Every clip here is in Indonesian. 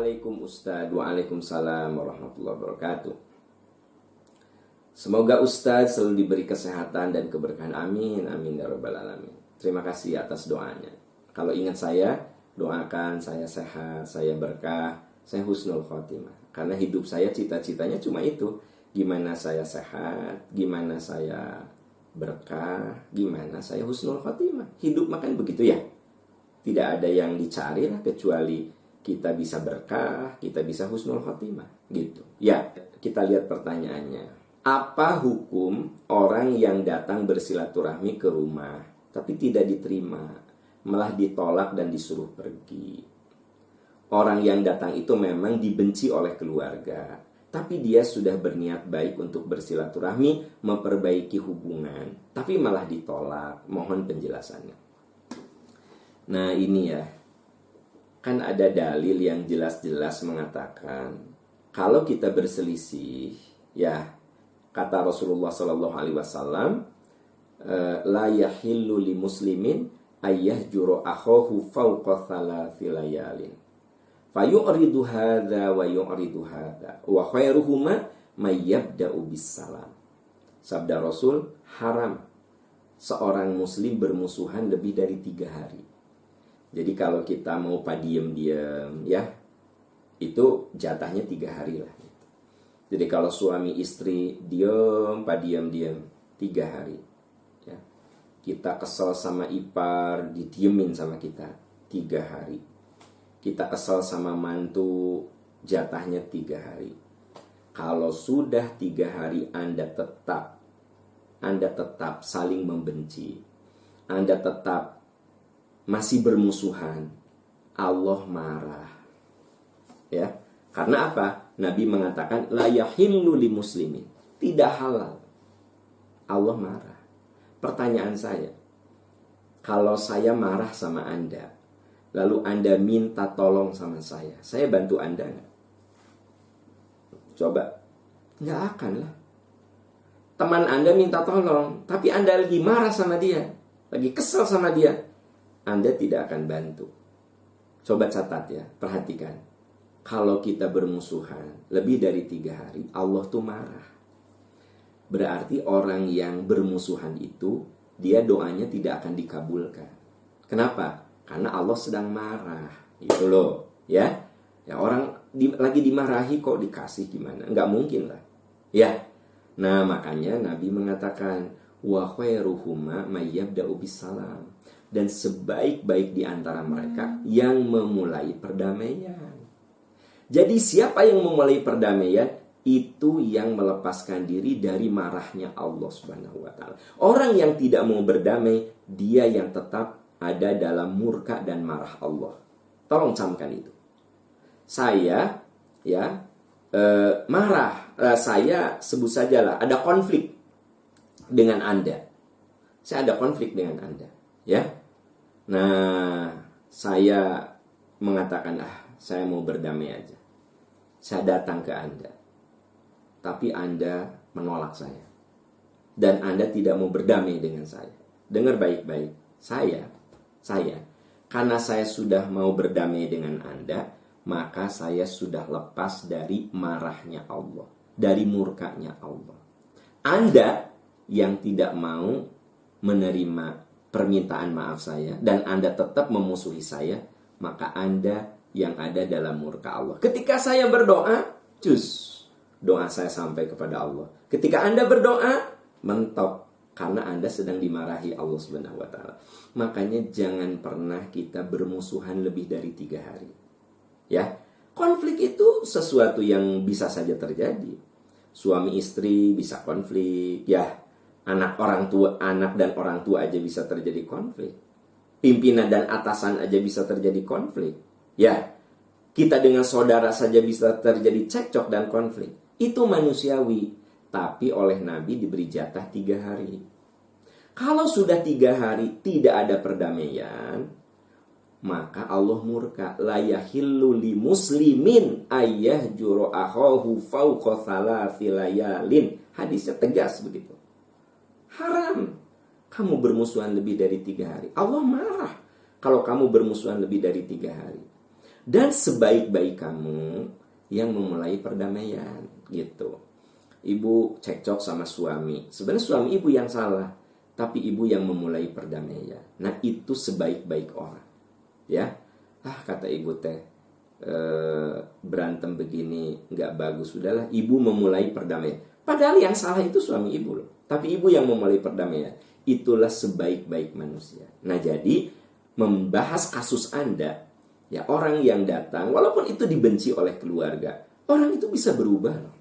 Assalamualaikum Ustadz. Waalaikumsalam warahmatullahi wabarakatuh. Semoga Ustadz selalu diberi kesehatan dan keberkahan. Amin, amin ya rabbal alamin. Terima kasih atas doanya. Kalau ingat saya, doakan saya sehat, saya berkah, saya husnul khotimah. Karena hidup saya cita-citanya cuma itu. Gimana saya sehat, gimana saya berkah, gimana saya husnul khotimah. Hidup makan begitu ya. Tidak ada yang dicari lah kecuali kita bisa berkah, kita bisa husnul khotimah gitu. Ya, kita lihat pertanyaannya. Apa hukum orang yang datang bersilaturahmi ke rumah tapi tidak diterima, malah ditolak dan disuruh pergi? Orang yang datang itu memang dibenci oleh keluarga, tapi dia sudah berniat baik untuk bersilaturahmi, memperbaiki hubungan, tapi malah ditolak. Mohon penjelasannya. Nah ini ya, kan ada dalil yang jelas-jelas mengatakan kalau kita berselisih, ya kata Rasulullah SAW, la yahillu li muslimin ayyahjuru akhahu fawqa thalathi layalin fayu'ridu hadha wa yu'ridu hadha wa khairuhuma may yabda'u bis salam. Sabda Rasul, haram seorang muslim bermusuhan lebih dari 3 hari. Jadi kalau kita mau diem-diem ya, itu jatahnya 3 hari lah. Jadi kalau suami istri diem 3 hari. Ya. Kita kesel sama ipar, didiemin sama kita 3 hari. Kita kesel sama mantu, jatahnya 3 hari. Kalau sudah 3 hari Anda tetap saling membenci, Anda tetap masih bermusuhan, Allah marah. Ya. Karena apa? Nabi mengatakan la yahillu li muslimin, tidak halal. Allah marah. Pertanyaan saya, kalau saya marah sama Anda, lalu Anda minta tolong sama saya bantu Anda nggak? Coba, nggak akan lah. Teman Anda minta tolong, tapi Anda lagi marah sama dia, lagi kesel sama dia, Anda tidak akan bantu. Coba catat ya, perhatikan. Kalau kita bermusuhan lebih dari 3 hari, Allah tuh marah. Berarti orang yang bermusuhan itu, dia doanya tidak akan dikabulkan. Kenapa? Karena Allah sedang marah. Itu loh, ya. Ya orang lagi dimarahi kok dikasih gimana? Enggak mungkin lah. Ya. Nah, makanya Nabi mengatakan wa khairuhuma may yabda'u bis salam. Dan sebaik-baik di antara mereka yang memulai perdamaian. Jadi siapa yang memulai perdamaian, itu yang melepaskan diri dari marahnya Allah Subhanahu wa taala. Orang yang tidak mau berdamai, dia yang tetap ada dalam murka dan marah Allah. Tolong camkan itu. Saya ya marah, saya sebut sajalah ada konflik dengan Anda. Saya ada konflik dengan Anda, ya. Nah, saya mengatakan saya mau berdamai aja. Saya datang ke Anda, tapi Anda menolak saya. Dan Anda tidak mau berdamai dengan saya. Dengar baik-baik. Saya, karena saya sudah mau berdamai dengan Anda, maka saya sudah lepas dari marahnya Allah, dari murkanya Allah. Anda yang tidak mau menerima permintaan maaf saya, dan Anda tetap memusuhi saya, maka Anda yang ada dalam murka Allah. Ketika saya berdoa, doa saya sampai kepada Allah. Ketika Anda berdoa, mentok, karena Anda sedang dimarahi Allah Subhanahu wa taala. Makanya jangan pernah kita bermusuhan lebih dari 3 hari. Ya, konflik itu sesuatu yang bisa saja terjadi. Suami istri bisa konflik, ya. Anak dan orang tua aja bisa terjadi konflik. Pimpinan dan atasan aja bisa terjadi konflik. Ya, kita dengan saudara saja bisa terjadi cekcok dan konflik. Itu manusiawi. Tapi oleh Nabi diberi jatah 3 hari. Kalau sudah 3 hari tidak ada perdamaian, maka Allah murka. La yahillu li muslimin ayyahjuru akhahu fawqa thalathi layalin. Hadisnya tegas begitu. Haram kamu bermusuhan lebih dari 3 hari. Allah marah kalau kamu bermusuhan lebih dari 3 hari. Dan sebaik-baik kamu yang memulai perdamaian gitu. Ibu cekcok sama suami. Sebenarnya suami ibu yang salah, tapi ibu yang memulai perdamaian. Nah, itu sebaik-baik orang. Ya. Kata ibu teh, berantem begini nggak bagus. Sudahlah, ibu memulai perdamaian. Padahal yang salah itu suami ibu loh. Tapi ibu yang memulai perdamaian. Itulah sebaik-baik manusia. Nah, jadi membahas kasus Anda, ya, orang yang datang, walaupun itu dibenci oleh keluarga, orang itu bisa berubah loh.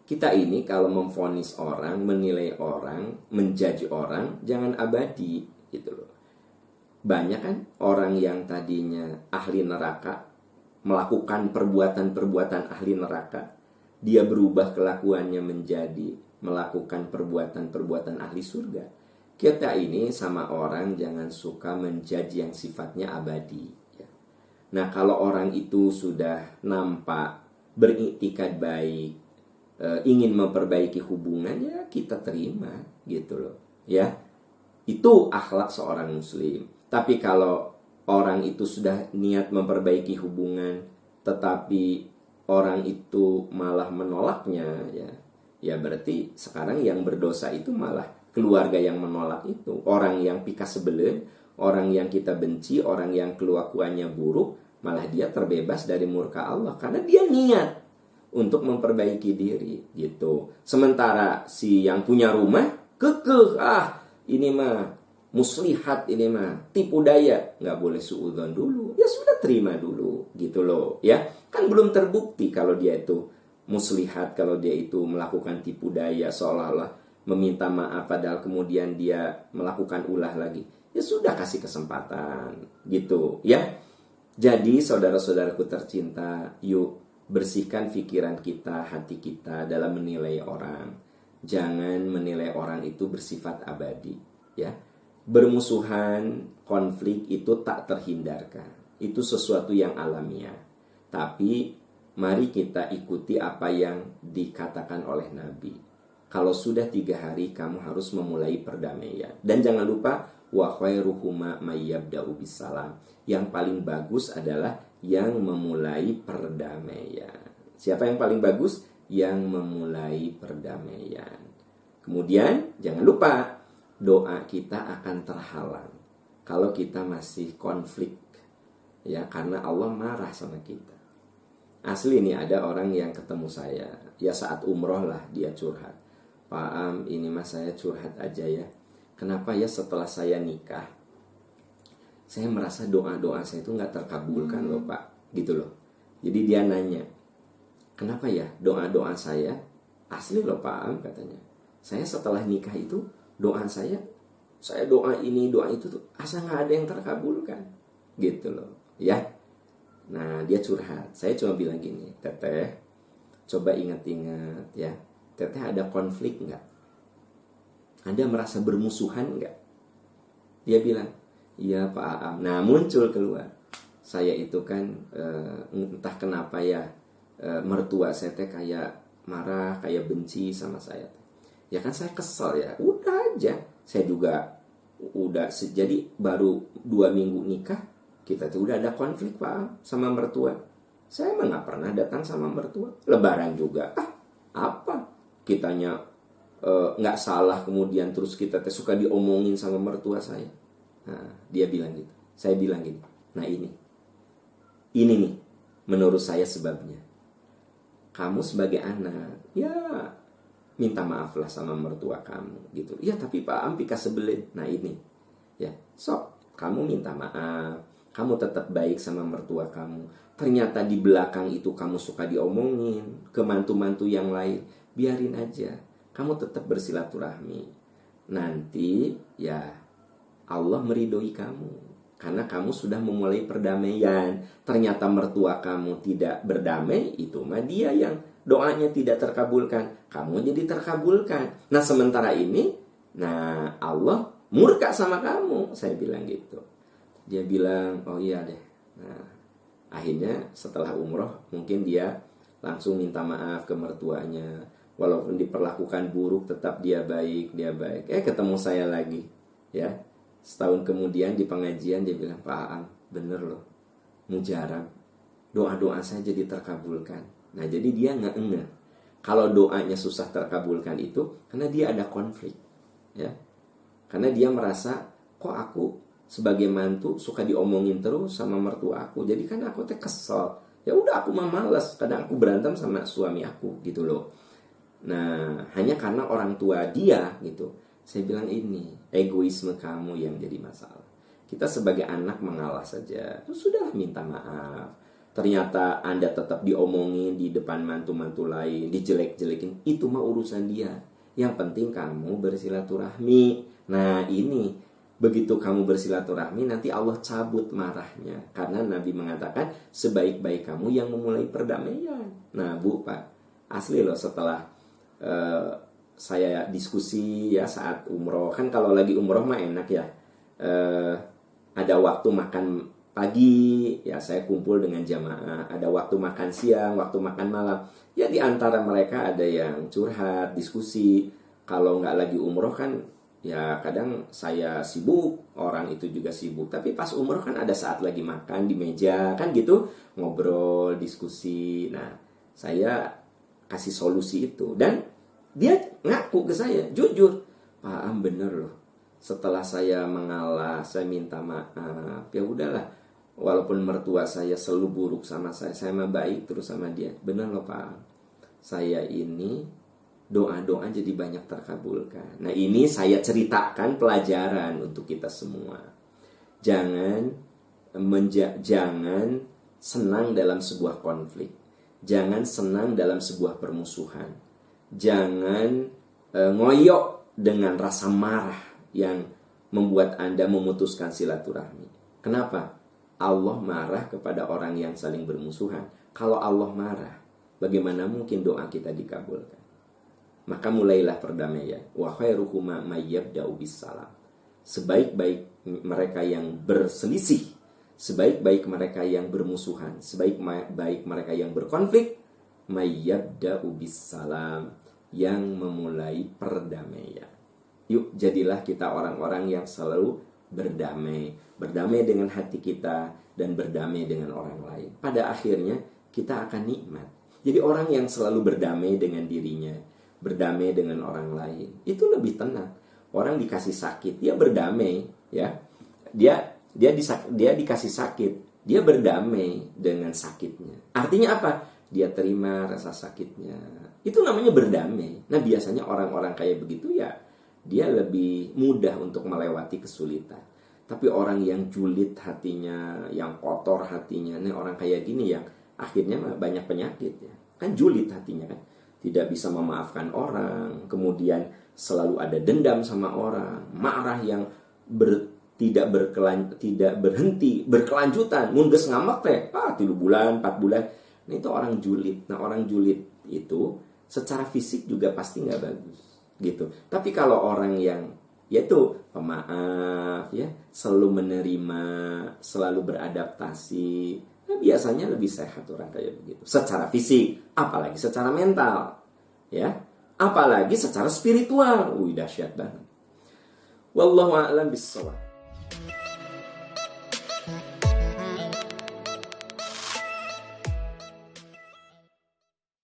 Kita ini kalau memvonis orang, menilai orang, menjudge orang, jangan abadi gitu loh. Banyak kan orang yang tadinya ahli neraka, melakukan perbuatan-perbuatan ahli neraka, dia berubah kelakuannya menjadi melakukan perbuatan-perbuatan ahli surga. Kita ini sama orang jangan suka menjudge yang sifatnya abadi. Nah, kalau orang itu sudah nampak beriktikad baik, ingin memperbaiki hubungan, ya kita terima gitu loh. Ya, itu akhlak seorang muslim. Tapi kalau orang itu sudah niat memperbaiki hubungan, tetapi orang itu malah menolaknya, ya berarti sekarang yang berdosa itu malah keluarga yang menolak itu. Orang yang pika sebelen, orang yang kita benci, orang yang kelakuannya buruk, malah dia terbebas dari murka Allah karena dia niat untuk memperbaiki diri gitu. Sementara si yang punya rumah kekeh, ini mah muslihat, ini mah tipu daya, nggak boleh suudzon dulu. Ya sudah, terima dulu gitu loh, ya. Kan belum terbukti kalau dia itu muslihat, kalau dia itu melakukan tipu daya seolah-olah meminta maaf padahal kemudian dia melakukan ulah lagi. Ya sudah, kasih kesempatan gitu, ya. Jadi saudara-saudaraku tercinta, yuk bersihkan pikiran kita, hati kita dalam menilai orang. Jangan menilai orang itu bersifat abadi, ya. Bermusuhan, konflik itu tak terhindarkan. Itu sesuatu yang alamiah. Tapi mari kita ikuti apa yang dikatakan oleh Nabi. Kalau sudah 3 hari kamu harus memulai perdamaian. Dan jangan lupa, wa khairuhuma mayyabda'u bisalam. Yang paling bagus adalah yang memulai perdamaian. Siapa yang paling bagus? Yang memulai perdamaian. Kemudian jangan lupa, doa kita akan terhalang kalau kita masih konflik, ya, karena Allah marah sama kita. Asli nih, ada orang yang ketemu saya, ya saat umroh lah, dia curhat. Pak Am, ini mas saya curhat aja ya. Kenapa ya setelah saya nikah, saya merasa doa-doa saya itu gak terkabulkan loh Pak, gitu loh. Jadi dia nanya, kenapa ya doa-doa saya, asli loh Pak Am katanya, saya setelah nikah itu doa saya doa ini, doa itu tuh asa gak ada yang terkabulkan, gitu loh, ya. Nah, dia curhat. Saya cuma bilang gini, Teteh, coba ingat-ingat ya, Teteh ada konflik gak? Anda merasa bermusuhan gak? Dia bilang, iya Pak Aam. Nah, muncul keluar, saya itu kan entah kenapa ya, mertua saya teh kayak marah, kayak benci sama saya. Ya kan saya kesel ya, udah aja. Saya juga udah, jadi baru 2 minggu nikah, kita tuh udah ada konflik Pak sama mertua. Saya emang gak pernah datang sama mertua. Lebaran juga, apa kitanya gak salah, kemudian terus kita tuh suka diomongin sama mertua saya. Nah, dia bilang gitu. Saya bilang gitu, nah ini nih menurut saya sebabnya. Kamu sebagai anak, ya minta maaf lah sama mertua kamu gitu. Ya tapi Pak Am pika sebelin. Nah ini, ya sok kamu minta maaf, kamu tetap baik sama mertua kamu. Ternyata di belakang itu kamu suka diomongin ke mantu-mantu yang lain, biarin aja, kamu tetap bersilaturahmi. Nanti ya Allah meridhoi kamu karena kamu sudah memulai perdamaian. Ternyata mertua kamu tidak berdamai, itu mah dia yang doanya tidak terkabulkan, kamu jadi terkabulkan. Nah sementara ini, nah Allah murka sama kamu. Saya bilang gitu. Dia bilang, oh iya deh. Nah akhirnya setelah umroh mungkin dia langsung minta maaf ke mertuanya. Walaupun diperlakukan buruk, tetap dia baik. Ketemu saya lagi, ya. Setahun kemudian di pengajian dia bilang, Pak Aam, bener loh, mujarab, doa-doa saya jadi terkabulkan. Nah, jadi dia ngeh. Kalau doanya susah terkabulkan itu karena dia ada konflik, ya. Karena dia merasa, kok aku sebagai mantu suka diomongin terus sama mertua aku. Jadi kan aku teh kesel. Ya udah, aku mah males. Kadang aku berantem sama suami aku gitu loh. Nah, hanya karena orang tua dia gitu. Saya bilang ini, egoisme kamu yang jadi masalah. Kita sebagai anak mengalah saja. Sudah minta maaf. Ternyata Anda tetap diomongin di depan mantu-mantu lain, dijelek-jelekin. Itu mah urusan dia. Yang penting kamu bersilaturahmi. Nah, ini begitu kamu bersilaturahmi, nanti Allah cabut marahnya. Karena Nabi mengatakan, sebaik-baik kamu yang memulai perdamaian. Nah, Bu, Pak, asli loh, setelah saya diskusi ya saat umroh. Kan kalau lagi umroh mah enak ya. Ada waktu makan pagi, ya saya kumpul dengan jamaah. Ada waktu makan siang, waktu makan malam. Ya di antara mereka ada yang curhat, diskusi. Kalau nggak lagi umroh kan, ya kadang saya sibuk, orang itu juga sibuk. Tapi pas umroh kan ada saat lagi makan di meja, kan gitu, ngobrol, diskusi. Nah, saya kasih solusi itu. Dan dia ngaku ke saya, jujur, Pak Am bener loh. Setelah saya mengalah, saya minta maaf. Ya udahlah, walaupun mertua saya selalu buruk sama saya mah baik terus sama dia. Bener loh Pak Am, saya ini doa-doa jadi banyak terkabulkan. Nah, ini saya ceritakan pelajaran untuk kita semua. Jangan senang dalam sebuah konflik. Jangan senang dalam sebuah permusuhan. Jangan ngoyok dengan rasa marah yang membuat Anda memutuskan silaturahmi. Kenapa? Allah marah kepada orang yang saling bermusuhan. Kalau Allah marah, bagaimana mungkin doa kita dikabulkan? Maka mulailah perdamaian. Wa khairuhuma may yabda'u bis-salam. Sebaik-baik mereka yang berselisih, sebaik-baik mereka yang bermusuhan, sebaik-baik mereka yang berkonflik, may yabda'u bis-salam, yang memulai perdamaian. Yuk, jadilah kita orang-orang yang selalu berdamai. Berdamai dengan hati kita dan berdamai dengan orang lain. Pada akhirnya kita akan nikmat. Jadi orang yang selalu berdamai dengan dirinya, berdamai dengan orang lain, itu lebih tenang. Orang dikasih sakit, dia berdamai, ya. Dia dikasih sakit, dia berdamai dengan sakitnya. Artinya apa? Dia terima rasa sakitnya. Itu namanya berdamai. Nah, biasanya orang-orang kayak begitu ya, dia lebih mudah untuk melewati kesulitan. Tapi orang yang julid hatinya, yang kotor hatinya, nah orang kayak gini yang akhirnya banyak penyakit ya. Kan julid hatinya kan. Tidak bisa memaafkan orang, kemudian selalu ada dendam sama orang, marah yang tidak berhenti, berkelanjutan, mundes ngamak teh, 3 bulan, 4 bulan. Nah, itu orang julid. Nah, orang julid itu secara fisik juga pasti nggak bagus gitu. Tapi kalau orang yang yaitu pemaaf ya, selalu menerima, selalu beradaptasi, nah biasanya lebih sehat orang kayak begitu. Secara fisik, apalagi secara mental, ya, apalagi secara spiritual, dahsyat banget. Wallahu a'lam bishawab.